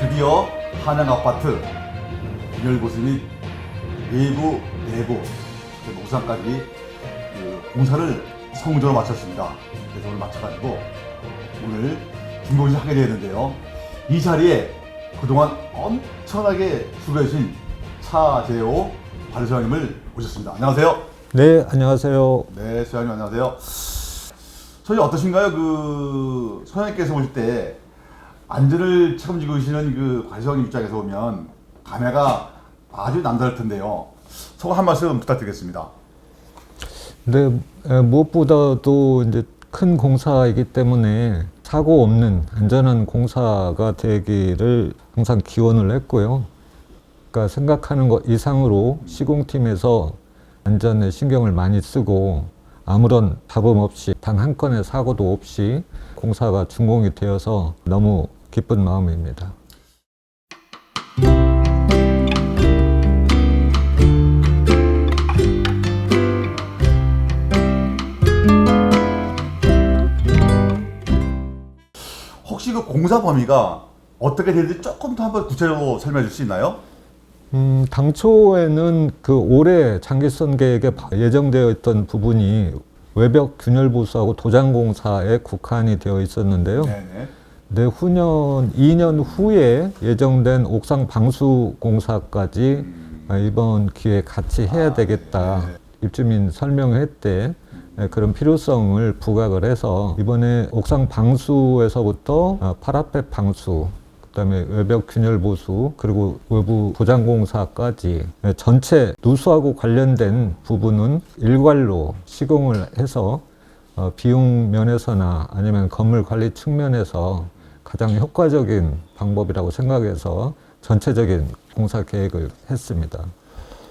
드디어 한양 아파트 균열 보수 및 외부, 내부, 옥상까지 공사를 성공적으로 마쳤습니다. 그래서 오늘 마쳐가지고 오늘 준공식을 하게 되었는데요. 이 자리에 그동안 엄청나게 수고해주신 차재호 관리소장님을 모셨습니다. 안녕하세요. 네, 안녕하세요. 네, 소장님 안녕하세요. 소장님 어떠신가요? 소장님께서 보실 때 안전을 책임지고 계시는 관리소장님 입장에서 보면 감회가 아주 남다를 텐데요. 소감 한 말씀 부탁드리겠습니다. 네, 무엇보다도 이제 큰 공사이기 때문에 사고 없는 안전한 공사가 되기를 항상 기원을 했고요. 그러니까 생각하는 것 이상으로 시공팀에서 안전에 신경을 많이 쓰고 아무런 잡음 없이 단 한 건의 사고도 없이 공사가 준공이 되어서 너무 기쁜 마음입니다. 혹시 공사 범위가 어떻게 되는지 조금 더 한번 구체적으로 설명해 줄 수 있나요? 당초에는 올해 장기선 계획에 예정되어 있던 부분이 외벽 균열 보수하고 도장 공사에 국한이 되어 있었는데요. 네네. 내후년 2년 후에 예정된 옥상 방수 공사까지 이번 기회에 같이 해야 되겠다. 네. 입주민 설명회 때 그런 필요성을 부각을 해서 이번에 옥상 방수에서부터 파라펫 방수, 그다음에 외벽 균열 보수, 그리고 외부 도장 공사까지 전체 누수하고 관련된 부분은 일괄로 시공을 해서 비용 면에서나 아니면 건물 관리 측면에서 가장 효과적인 방법이라고 생각해서 전체적인 공사 계획을 했습니다.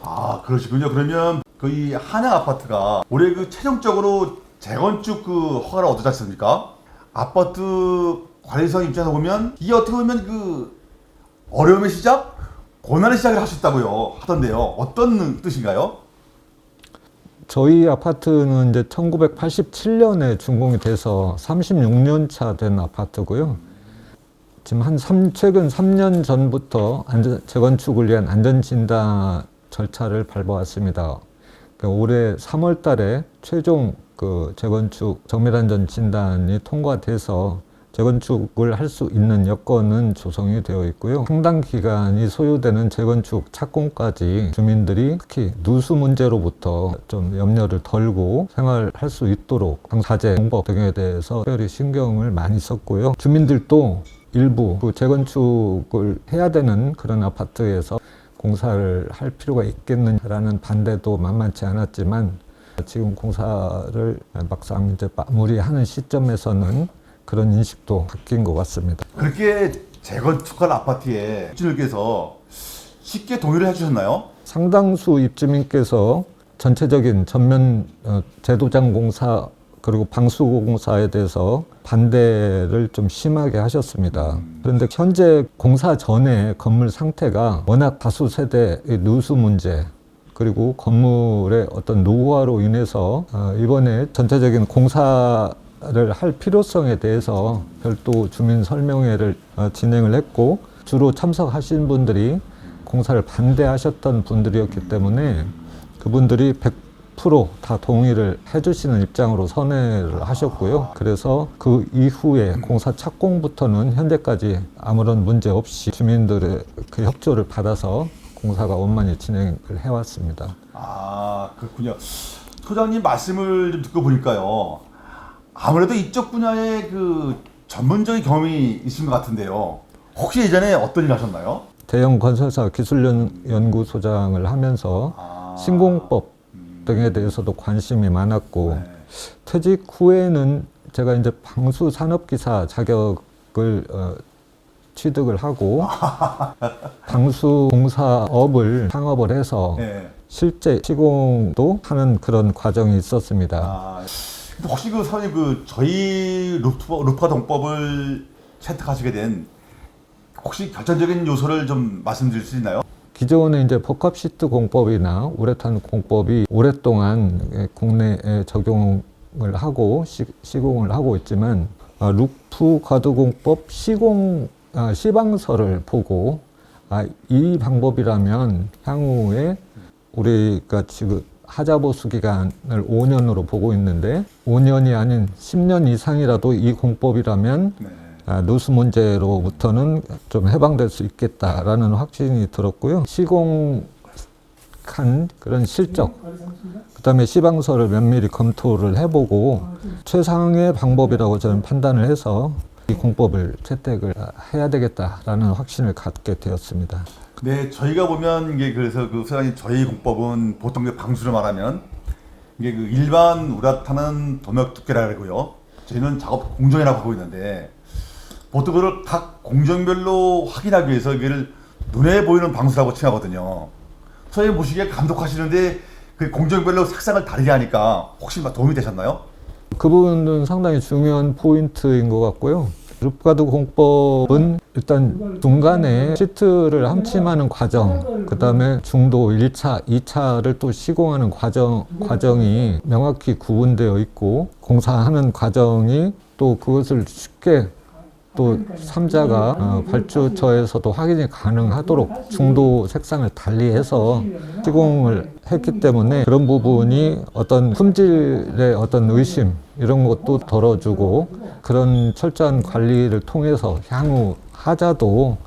아, 그러시군요. 그러면 이 한양 아파트가 올해 최종적으로 재건축 허가를 얻었지 않습니까? 아파트 관리소 입장에서 보면 이게 어떻게 보면 어려움의 시작, 고난의 시작을 할 수 있다고요 하던데요. 어떤 뜻인가요? 저희 아파트는 이제 1987년에 준공이 돼서 36년 차 된 아파트고요. 지금 최근 3년 전부터 재건축을 위한 안전진단 절차를 밟아왔습니다. 올해 3월 달에 최종 재건축 정밀안전 진단이 통과돼서 재건축을 할 수 있는 여건은 조성이 되어 있고요. 상당 기간이 소요되는 재건축 착공까지 주민들이 특히 누수 문제로부터 좀 염려를 덜고 생활할 수 있도록 방사제 공법 등에 대해서 특별히 신경을 많이 썼고요. 주민들도 일부 재건축을 해야 되는 그런 아파트에서 공사를 할 필요가 있겠느냐라는 반대도 만만치 않았지만 지금 공사를 막상 이제 마무리하는 시점에서는 그런 인식도 바뀐 것 같습니다. 그렇게 재건축할 아파트에 입주민께서 쉽게 동의를 해주셨나요? 상당수 입주민께서 전체적인 전면 재도장 공사 그리고 방수 공사에 대해서 반대를 좀 심하게 하셨습니다. 그런데 현재 공사 전에 건물 상태가 워낙 다수 세대의 누수 문제 그리고 건물의 어떤 노후화로 인해서 이번에 전체적인 공사를 할 필요성에 대해서 별도 주민 설명회를 진행을 했고 주로 참석하신 분들이 공사를 반대하셨던 분들이었기 때문에 그분들이 100% 다 동의를 해주시는 입장으로 선회를 하셨고요. 그래서 그 이후에 공사 착공부터는 현재까지 아무런 문제 없이 주민들의 그 협조를 받아서 공사가 원만히 진행을 해왔습니다. 아, 그렇군요. 소장님 말씀을 좀 듣고 보니까요. 아무래도 이쪽 분야에 전문적인 경험이 있은 것 같은데요. 혹시 예전에 어떤 일 하셨나요? 대형 건설사 기술연구소장을 하면서 신공법 등에 대해서도 관심이 많았고 네. 퇴직 후에는 제가 이제 방수 산업기사 자격을 취득을 하고 방수 공사업을 창업을 해서 네. 실제 시공도 하는 그런 과정이 있었습니다. 아, 혹시 사장님 저희 루프화 동법을 채택하시게 된 혹시 결정적인 요소를 좀 말씀드릴 수 있나요? 기존에 이제 복합시트 공법이나 우레탄 공법이 오랫동안 국내에 적용을 하고 시공을 하고 있지만 루프 가드 공법 시공 시방서를 보고 이 방법이라면 향후에 우리가 지금 하자보수 기간을 5년으로 보고 있는데 5년이 아닌 10년 이상이라도 이 공법이라면 누수 문제로부터는 좀 해방될 수 있겠다라는 확신이 들었고요. 시공한 그런 실적, 그다음에 시방서를 면밀히 검토를 해보고 최상의 방법이라고 저는 판단을 해서 이 공법을 채택을 해야 되겠다라는 확신을 갖게 되었습니다. 네, 저희가 보면 이게 그래서 그 소장님 저희 공법은 보통 그 방수를 말하면 이게 그 일반 우라타는 도mek 두께라 그러고요. 저희는 작업 공정이라고 하고 있는데 보통 그걸 각 공정별로 확인하기 위해서 이걸 눈에 보이는 방수라고 칭하거든요. 소장님 보시기에 감독하시는데 그 공정별로 색상을 다르게 하니까 혹시 도움이 되셨나요? 그 부분은 상당히 중요한 포인트인 것 같고요. 루프가드 공법은 일단 중간에 시트를 함침하는 과정, 그 다음에 중도 1차, 2차를 또 시공하는 과정이 명확히 구분되어 있고 공사하는 과정이 또 그것을 쉽게 또 3자가 발주처에서도 확인이 가능하도록 중도 색상을 달리해서 시공을 했기 때문에 그런 부분이 어떤 품질의 어떤 의심 이런 것도 덜어주고 그런 철저한 관리를 통해서 향후 하자도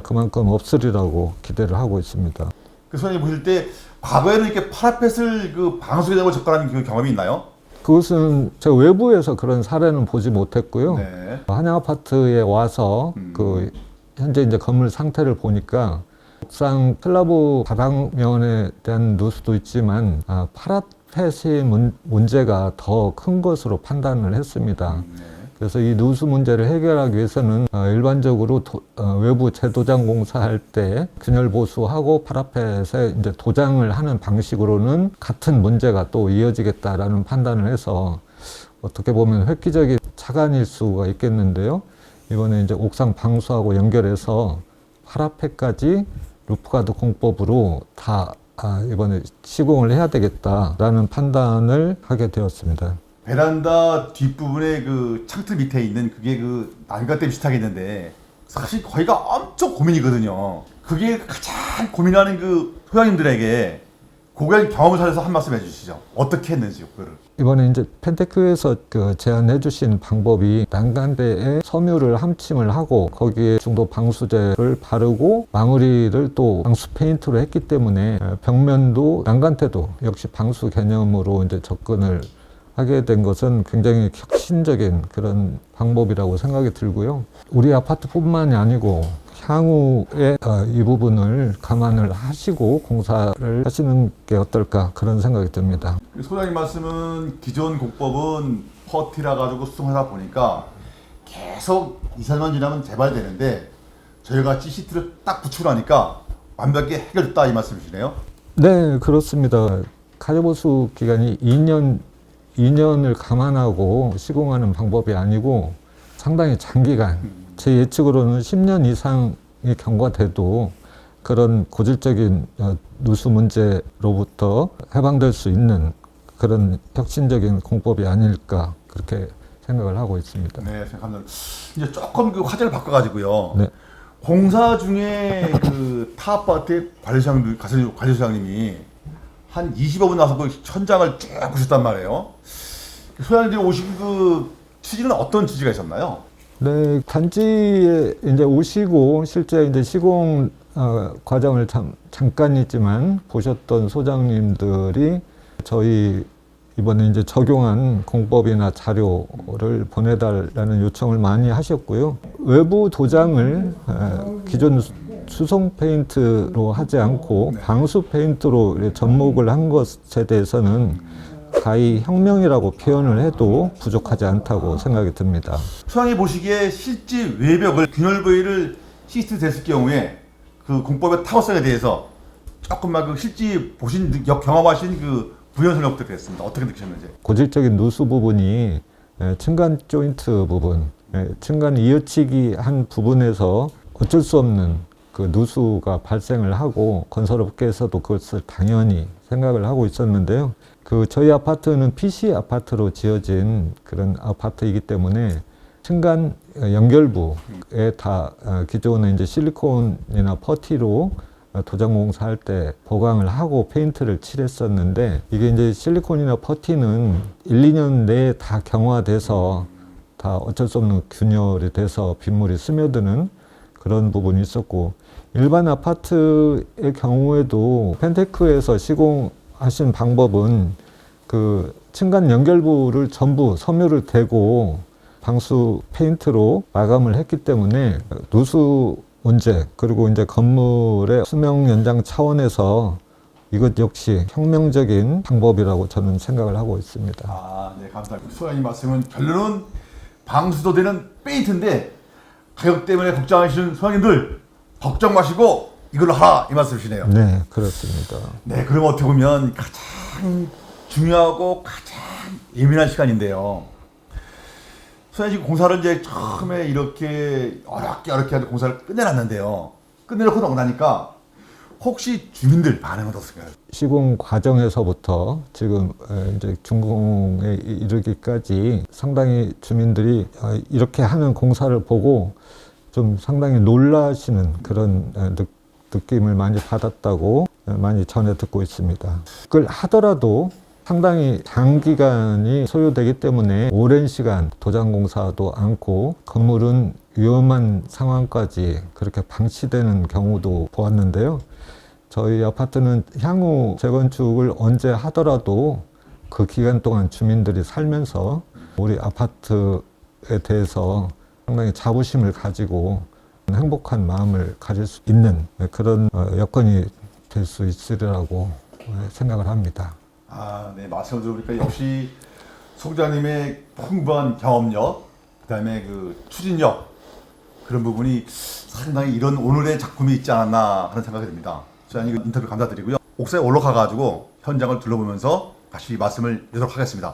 그만큼 없으리라고 기대를 하고 있습니다. 그 소장님 보실 때 과거에는 이렇게 파라펫을 그 방수 개념으로 접근하는 그 경험이 있나요? 그것은 제가 외부에서 그런 사례는 보지 못했고요. 네. 한양 아파트에 와서 그 현재 이제 건물 상태를 보니까 옥상 슬라브 바닥면에 대한 누수도 있지만 파라펫의 문제가 더 큰 것으로 판단을 했습니다. 그래서 이 누수 문제를 해결하기 위해서는 일반적으로 외부 재도장 공사할 때 균열 보수하고 파라펫에 이제 도장을 하는 방식으로는 같은 문제가 또 이어지겠다라는 판단을 해서 어떻게 보면 획기적인 착안일 수가 있겠는데요. 이번에 이제 옥상 방수하고 연결해서 파라펫까지 루프가드 공법으로 다 이번에 시공을 해야 되겠다라는 판단을 하게 되었습니다. 베란다 뒷부분에 그 창틀 밑에 있는 그게 그 난간대 비슷하겠는데 사실 거기가 엄청 고민이거든요. 그게 가장 고민하는 그 소장님들에게 고객 경험을 살려서 한 말씀 해주시죠. 어떻게 했는지 그거를. 이번에 이제 펜테크에서 그 제안해 주신 방법이 난간대에 섬유를 함침을 하고 거기에 중도 방수제를 바르고 마무리를 또 방수 페인트로 했기 때문에 벽면도 난간대도 역시 방수 개념으로 이제 접근을 하게 된 것은 굉장히 혁신적인 그런 방법이라고 생각이 들고요. 우리 아파트뿐만이 아니고 향후에 이 부분을 감안을 하시고 공사를 하시는 게 어떨까 그런 생각이 듭니다. 소장님 말씀은 기존 공법은 퍼티라 가지고 수송하다 보니까 계속 2~3년 지나면 재발되는데 저희같이 시트를 딱 붙이고 나니까 완벽히 해결됐다 이 말씀이시네요? 네, 그렇습니다. 가자보수 기간이 2년을 감안하고 시공하는 방법이 아니고 상당히 장기간, 제 예측으로는 10년 이상이 경과돼도 그런 고질적인 누수 문제로부터 해방될 수 있는 그런 혁신적인 공법이 아닐까 그렇게 생각을 하고 있습니다. 네, 생각합니다. 이제 조금 그 화제를 바꿔가지고요. 네. 공사 중에 그 타 아파트의 관리소장님이 한 20여 분 나서 그 현장을 쭉 보셨단 말이에요. 소장님들이 오신 그 취지는 어떤 취지가 있었나요? 네, 단지에 이제 오시고 실제 이제 시공 과정을 잠깐이지만 보셨던 소장님들이 저희 이번에 이제 적용한 공법이나 자료를 보내달라는 요청을 많이 하셨고요. 외부 도장을 기존 수송 페인트로 하지 않고 방수 페인트로 접목을 한 것에 대해서는 가히 혁명이라고 표현을 해도 부족하지 않다고 생각이 듭니다. 소장이 보시기에 실제 외벽을 균열 부위를 시스트 됐을 경우에 그 공법의 타워성에 대해서 조금만 그 실제 보신 경험하신 그 부연 설명 부탁드리겠습니다. 어떻게 느끼셨는지. 고질적인 누수 부분이 층간 조인트 부분, 층간 이어치기 한 부분에서 어쩔 수 없는 그 누수가 발생을 하고 건설업계에서도 그것을 당연히 생각을 하고 있었는데요. 그 저희 아파트는 PC 아파트로 지어진 그런 아파트이기 때문에 층간 연결부에 다 기존에 이제 실리콘이나 퍼티로 도장 공사할 때 보강을 하고 페인트를 칠했었는데, 이게 이제 실리콘이나 퍼티는 1, 2년 내에 다 경화돼서 다 어쩔 수 없는 균열이 돼서 빗물이 스며드는 그런 부분이 있었고, 일반 아파트의 경우에도 펜테크에서 시공하신 방법은 그 층간 연결부를 전부 섬유를 대고 방수 페인트로 마감을 했기 때문에 누수 문제, 그리고 이제 건물의 수명 연장 차원에서 이것 역시 혁명적인 방법이라고 저는 생각을 하고 있습니다. 아, 네, 감사합니다. 소장님 말씀은 결론은 방수도 되는 페인트인데 가격 때문에 걱정하시는 소장님들 걱정 마시고 이걸로 하라, 이 말씀이시네요. 네, 그렇습니다. 네, 그럼 어떻게 보면 가장 중요하고 가장 예민한 시간인데요. 소장님 지금 공사를 이제 처음에 이렇게 어렵게 하는 공사를 끝내놨는데요. 끝내놓고 나고 나니까 혹시 주민들 반응은 어떻을까요? 시공 과정에서부터 지금 이제 준공에 이르기까지 상당히 주민들이 이렇게 하는 공사를 보고 좀 상당히 놀라시는 그런 느낌을 많이 받았다고 많이 전해 듣고 있습니다. 그걸 하더라도 상당히 장기간이 소요되기 때문에 오랜 시간 도장 공사도 않고 건물은 위험한 상황까지 그렇게 방치되는 경우도 보았는데요. 저희 아파트는 향후 재건축을 언제 하더라도 그 기간 동안 주민들이 살면서 우리 아파트에 대해서 상당히 자부심을 가지고 행복한 마음을 가질 수 있는 그런 여건이 될 수 있으리라고 생각을 합니다. 아, 네, 말씀을 들어보니까 역시 소장님의 풍부한 경험력, 그다음에 그 추진력, 그런 부분이 상당히 이런 오늘의 작품이 있지 않았나 하는 생각이 듭니다. 소장님 인터뷰 감사드리고요. 옥상에 올라가가지고 현장을 둘러보면서 다시 말씀을 드리도록 하겠습니다.